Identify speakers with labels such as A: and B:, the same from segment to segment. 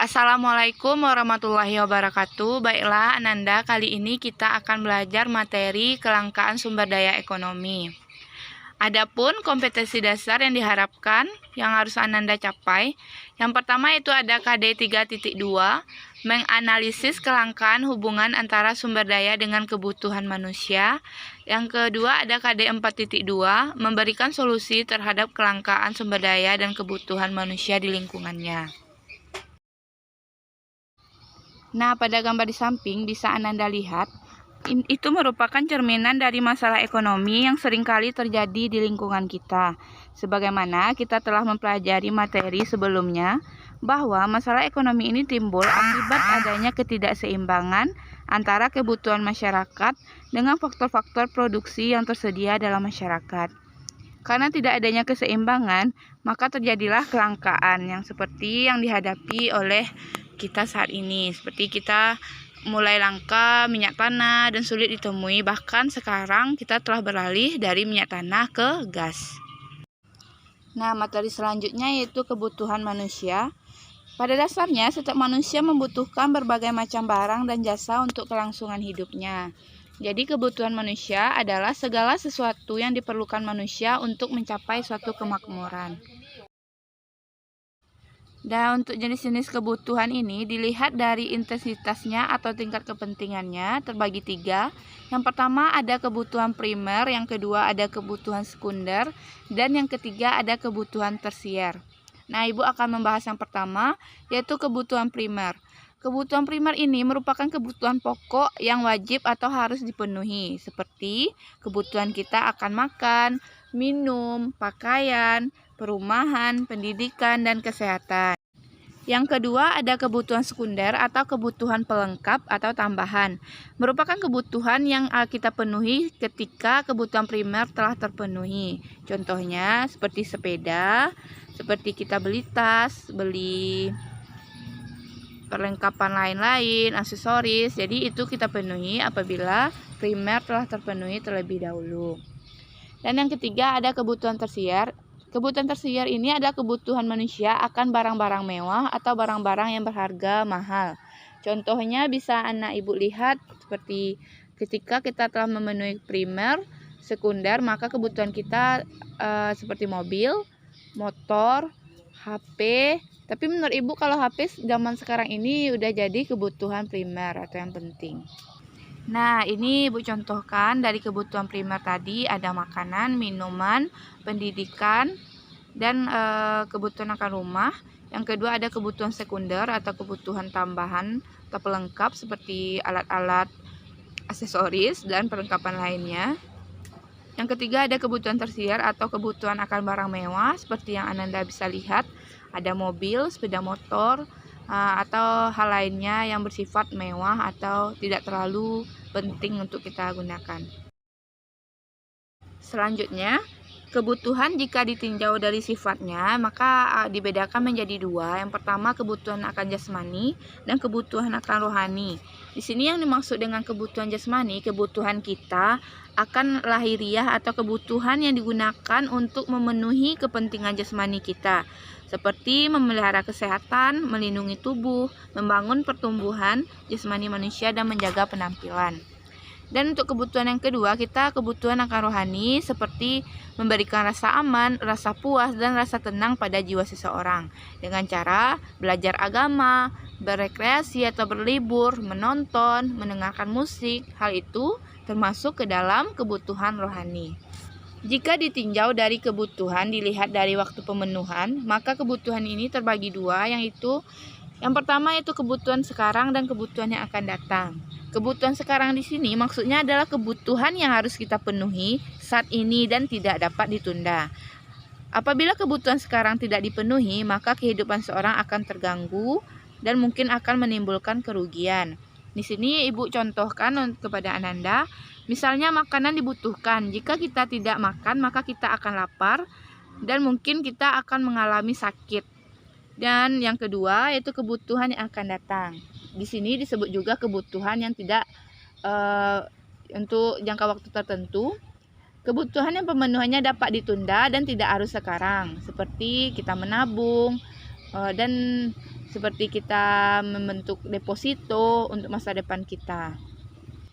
A: Assalamualaikum warahmatullahi wabarakatuh. Baiklah Ananda, kali ini kita akan belajar materi kelangkaan sumber daya ekonomi. Adapun kompetensi dasar yang diharapkan yang harus Ananda capai, yang pertama itu ada KD 3.2, menganalisis kelangkaan hubungan antara sumber daya dengan kebutuhan manusia. Yang kedua ada KD 4.2, memberikan solusi terhadap kelangkaan sumber daya dan kebutuhan manusia di lingkungannya. Nah, pada gambar di samping bisa Ananda lihat, itu merupakan cerminan dari masalah ekonomi yang seringkali terjadi di lingkungan kita. Sebagaimana kita telah mempelajari materi sebelumnya, bahwa masalah ekonomi ini timbul akibat adanya ketidakseimbangan antara kebutuhan masyarakat dengan faktor-faktor produksi yang tersedia dalam masyarakat. Karena tidak adanya keseimbangan, maka terjadilah kelangkaan yang seperti yang dihadapi oleh kita saat ini. Seperti kita mulai langka minyak tanah dan sulit ditemui, bahkan sekarang kita telah beralih dari minyak tanah ke gas. Nah, materi selanjutnya yaitu kebutuhan manusia. Pada dasarnya, setiap manusia membutuhkan berbagai macam barang dan jasa untuk kelangsungan hidupnya. Jadi kebutuhan manusia adalah segala sesuatu yang diperlukan manusia untuk mencapai suatu kemakmuran. Dan untuk jenis-jenis kebutuhan ini dilihat dari intensitasnya atau tingkat kepentingannya terbagi 3. Yang pertama ada kebutuhan primer, yang kedua ada kebutuhan sekunder, dan yang ketiga ada kebutuhan tersier. Nah, Ibu akan membahas yang pertama, yaitu kebutuhan primer. Kebutuhan primer ini merupakan kebutuhan pokok yang wajib atau harus dipenuhi, seperti kebutuhan kita akan makan, minum, pakaian, perumahan, pendidikan, dan kesehatan. Yang kedua ada kebutuhan sekunder atau kebutuhan pelengkap atau tambahan. Merupakan kebutuhan yang kita penuhi ketika kebutuhan primer telah terpenuhi. Contohnya seperti sepeda, seperti kita beli tas, beli perlengkapan lain-lain, aksesoris. Jadi itu kita penuhi apabila primer telah terpenuhi terlebih dahulu. Dan yang ketiga ada kebutuhan tersier. Kebutuhan tersier ini adalah kebutuhan manusia akan barang-barang mewah atau barang-barang yang berharga mahal. Contohnya bisa anak ibu lihat seperti ketika kita telah memenuhi primer, sekunder, maka kebutuhan kita seperti mobil, motor, HP. Tapi menurut ibu kalau HP zaman sekarang ini udah jadi kebutuhan primer atau yang penting. Nah, ini Ibu contohkan dari kebutuhan primer tadi ada makanan, minuman, pendidikan, dan kebutuhan akan rumah. Yang kedua ada kebutuhan sekunder atau kebutuhan tambahan atau pelengkap seperti alat-alat aksesoris dan perlengkapan lainnya. Yang ketiga ada kebutuhan tersier atau kebutuhan akan barang mewah seperti yang Ananda bisa lihat. Ada mobil, sepeda motor, atau hal lainnya yang bersifat mewah atau tidak terlalu penting untuk kita gunakan. Selanjutnya, kebutuhan jika ditinjau dari sifatnya maka dibedakan menjadi 2. Yang pertama kebutuhan akan jasmani dan kebutuhan akan rohani. Di sini yang dimaksud dengan kebutuhan jasmani, kebutuhan kita akan lahiriah atau kebutuhan yang digunakan untuk memenuhi kepentingan jasmani kita, seperti memelihara kesehatan, melindungi tubuh, membangun pertumbuhan jasmani manusia, dan menjaga penampilan. Dan untuk kebutuhan yang kedua, kita kebutuhan akan rohani seperti memberikan rasa aman, rasa puas, dan rasa tenang pada jiwa seseorang dengan cara belajar agama, berekreasi atau berlibur, menonton, mendengarkan musik. Hal itu termasuk ke dalam kebutuhan rohani. Jika ditinjau dari kebutuhan dilihat dari waktu pemenuhan, maka kebutuhan ini terbagi 2, yaitu yang pertama yaitu kebutuhan sekarang dan kebutuhan yang akan datang. Kebutuhan sekarang di sini maksudnya adalah kebutuhan yang harus kita penuhi saat ini dan tidak dapat ditunda. Apabila kebutuhan sekarang tidak dipenuhi, maka kehidupan seorang akan terganggu dan mungkin akan menimbulkan kerugian. Di sini Ibu contohkan kepada Ananda, misalnya makanan dibutuhkan. Jika kita tidak makan, maka kita akan lapar dan mungkin kita akan mengalami sakit. Dan yang kedua yaitu kebutuhan yang akan datang. Di sini disebut juga kebutuhan yang tidak untuk jangka waktu tertentu. Kebutuhan yang pemenuhannya dapat ditunda dan tidak harus sekarang, seperti kita menabung, dan seperti kita membentuk deposito untuk masa depan kita.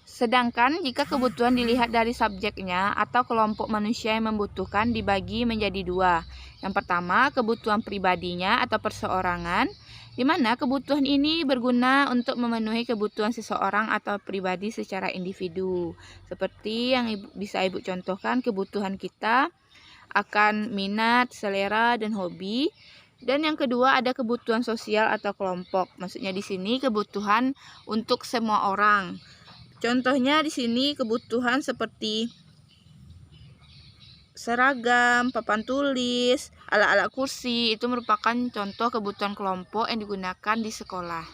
A: Sedangkan jika kebutuhan dilihat dari subjeknya atau kelompok manusia yang membutuhkan dibagi menjadi dua. Yang pertama, kebutuhan pribadinya atau perseorangan, di mana kebutuhan ini berguna untuk memenuhi kebutuhan seseorang atau pribadi secara individu. Seperti yang bisa Ibu contohkan, kebutuhan kita akan minat, selera, dan hobi. Dan yang kedua ada kebutuhan sosial atau kelompok. Maksudnya di sini kebutuhan untuk semua orang. Contohnya di sini kebutuhan seperti seragam, papan tulis, alat-alat kursi, itu merupakan contoh kebutuhan kelompok yang digunakan di sekolah.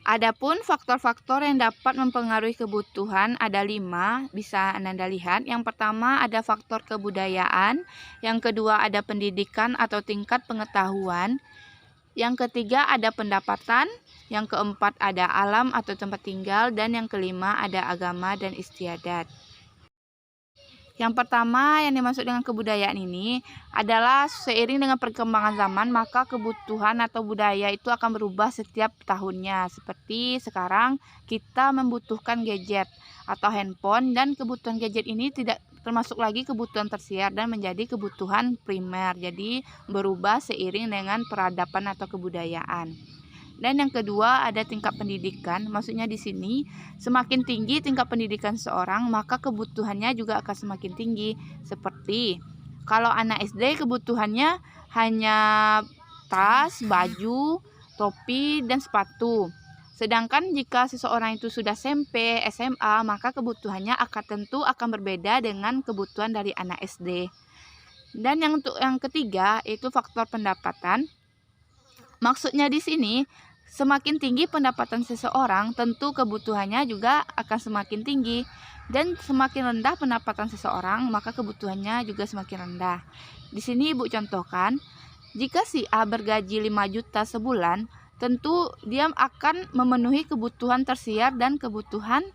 A: Adapun faktor-faktor yang dapat mempengaruhi kebutuhan ada 5, bisa Anda lihat. Yang pertama ada faktor kebudayaan, yang kedua ada pendidikan atau tingkat pengetahuan, yang ketiga ada pendapatan, yang keempat ada alam atau tempat tinggal, dan yang kelima ada agama dan istiadat. Yang pertama yang dimaksud dengan kebudayaan ini adalah seiring dengan perkembangan zaman maka kebutuhan atau budaya itu akan berubah setiap tahunnya. Seperti sekarang kita membutuhkan gadget atau handphone, dan kebutuhan gadget ini tidak termasuk lagi kebutuhan tersier dan menjadi kebutuhan primer. Jadi berubah seiring dengan peradaban atau kebudayaan. Dan yang kedua ada tingkat pendidikan. Maksudnya di sini semakin tinggi tingkat pendidikan seseorang maka kebutuhannya juga akan semakin tinggi. Seperti kalau anak SD kebutuhannya hanya tas, baju, topi, dan sepatu. Sedangkan jika seseorang itu sudah SMP, SMA, maka kebutuhannya tentu akan berbeda dengan kebutuhan dari anak SD. Dan yang ketiga itu faktor pendapatan. Maksudnya di sini, semakin tinggi pendapatan seseorang, tentu kebutuhannya juga akan semakin tinggi. Dan semakin rendah pendapatan seseorang, maka kebutuhannya juga semakin rendah. Di sini Ibu contohkan, jika si A bergaji 5 juta sebulan, tentu dia akan memenuhi kebutuhan tersier dan kebutuhan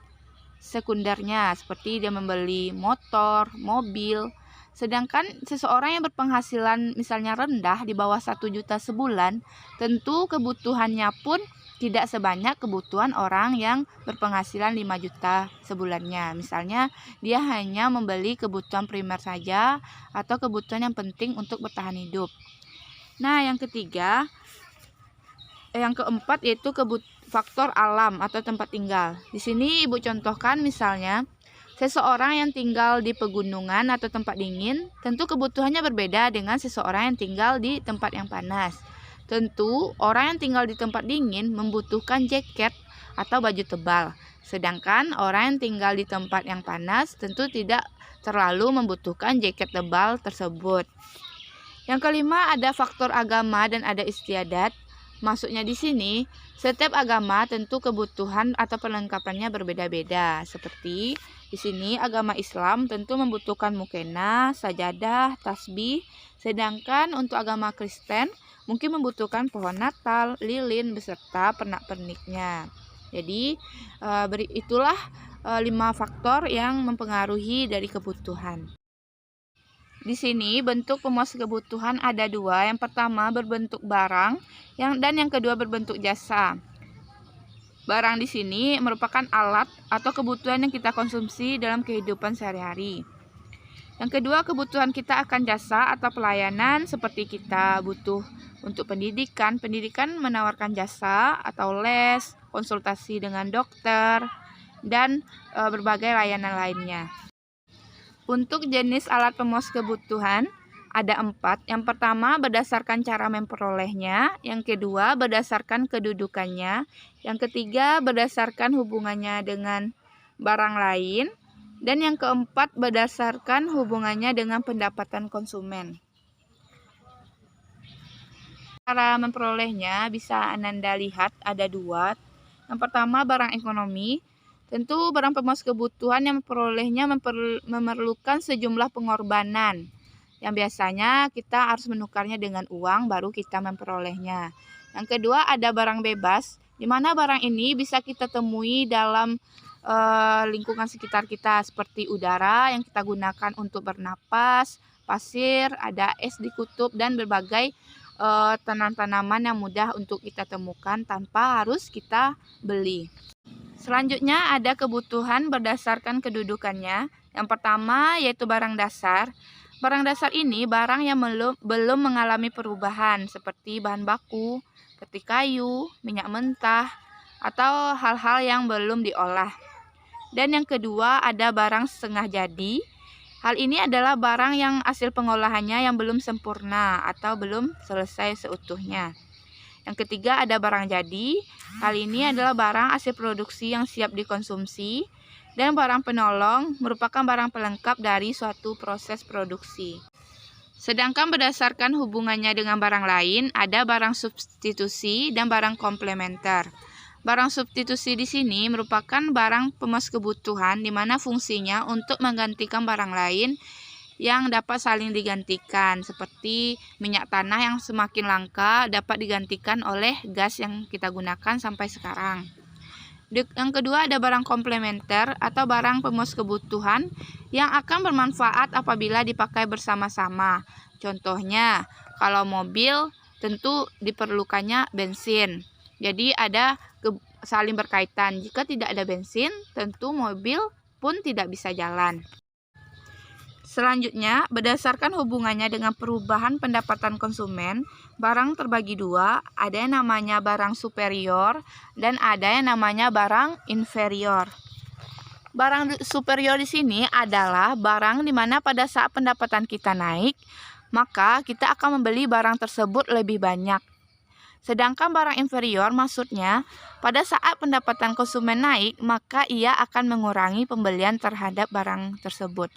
A: sekundernya, seperti dia membeli motor, mobil. Sedangkan seseorang yang berpenghasilan misalnya rendah di bawah 1 juta sebulan, tentu kebutuhannya pun tidak sebanyak kebutuhan orang yang berpenghasilan 5 juta sebulannya. Misalnya dia hanya membeli kebutuhan primer saja atau kebutuhan yang penting untuk bertahan hidup. Nah, yang keempat yaitu faktor alam atau tempat tinggal. Di sini Ibu contohkan misalnya seseorang yang tinggal di pegunungan atau tempat dingin, tentu kebutuhannya berbeda dengan seseorang yang tinggal di tempat yang panas. Tentu, orang yang tinggal di tempat dingin membutuhkan jaket atau baju tebal. Sedangkan orang yang tinggal di tempat yang panas tentu tidak terlalu membutuhkan jaket tebal tersebut. Yang kelima ada faktor agama dan ada istiadat. Maksudnya di sini, setiap agama tentu kebutuhan atau perlengkapannya berbeda-beda. Seperti di sini agama Islam tentu membutuhkan mukena, sajadah, tasbih. Sedangkan untuk agama Kristen mungkin membutuhkan pohon Natal, lilin beserta pernak-perniknya. Jadi itulah 5 faktor yang mempengaruhi dari kebutuhan. Di sini bentuk pemuas kebutuhan ada 2. Yang pertama berbentuk barang, dan yang kedua berbentuk jasa. Barang di sini merupakan alat atau kebutuhan yang kita konsumsi dalam kehidupan sehari-hari. Yang kedua, kebutuhan kita akan jasa atau pelayanan, seperti kita butuh untuk pendidikan. Pendidikan menawarkan jasa atau les, konsultasi dengan dokter, dan berbagai layanan lainnya. Untuk jenis alat pemuas kebutuhan ada 4. Yang pertama berdasarkan cara memperolehnya, yang kedua berdasarkan kedudukannya, yang ketiga berdasarkan hubungannya dengan barang lain, dan yang keempat berdasarkan hubungannya dengan pendapatan konsumen. Cara memperolehnya bisa Anda lihat ada 2. Yang pertama barang ekonomi. Tentu barang pemuas kebutuhan yang memperolehnya memerlukan sejumlah pengorbanan, yang biasanya kita harus menukarnya dengan uang baru kita memperolehnya. Yang kedua ada barang bebas, di mana barang ini bisa kita temui dalam lingkungan sekitar kita, seperti udara yang kita gunakan untuk bernapas, pasir, ada es di kutub, dan berbagai tanaman-tanaman yang mudah untuk kita temukan tanpa harus kita beli. Selanjutnya ada kebutuhan berdasarkan kedudukannya. Yang pertama yaitu barang dasar. Barang dasar ini barang yang belum mengalami perubahan seperti bahan baku, peti kayu, minyak mentah, atau hal-hal yang belum diolah. Dan yang kedua ada barang setengah jadi. Hal ini adalah barang yang hasil pengolahannya yang belum sempurna atau belum selesai seutuhnya. Yang ketiga ada barang jadi. Hal ini adalah barang hasil produksi yang siap dikonsumsi. Dan barang penolong merupakan barang pelengkap dari suatu proses produksi. Sedangkan berdasarkan hubungannya dengan barang lain, ada barang substitusi dan barang komplementer. Barang substitusi di sini merupakan barang pemas kebutuhan di mana fungsinya untuk menggantikan barang lain yang dapat saling digantikan, seperti minyak tanah yang semakin langka dapat digantikan oleh gas yang kita gunakan sampai sekarang. Yang kedua ada barang komplementer atau barang pemuas kebutuhan yang akan bermanfaat apabila dipakai bersama-sama. Contohnya, kalau mobil tentu diperlukannya bensin. Jadi ada saling berkaitan. Jika tidak ada bensin, tentu mobil pun tidak bisa jalan. Selanjutnya, berdasarkan hubungannya dengan perubahan pendapatan konsumen, barang terbagi dua, ada yang namanya barang superior dan ada yang namanya barang inferior. Barang superior di sini adalah barang di mana pada saat pendapatan kita naik, maka kita akan membeli barang tersebut lebih banyak. Sedangkan barang inferior maksudnya, pada saat pendapatan konsumen naik, maka ia akan mengurangi pembelian terhadap barang tersebut.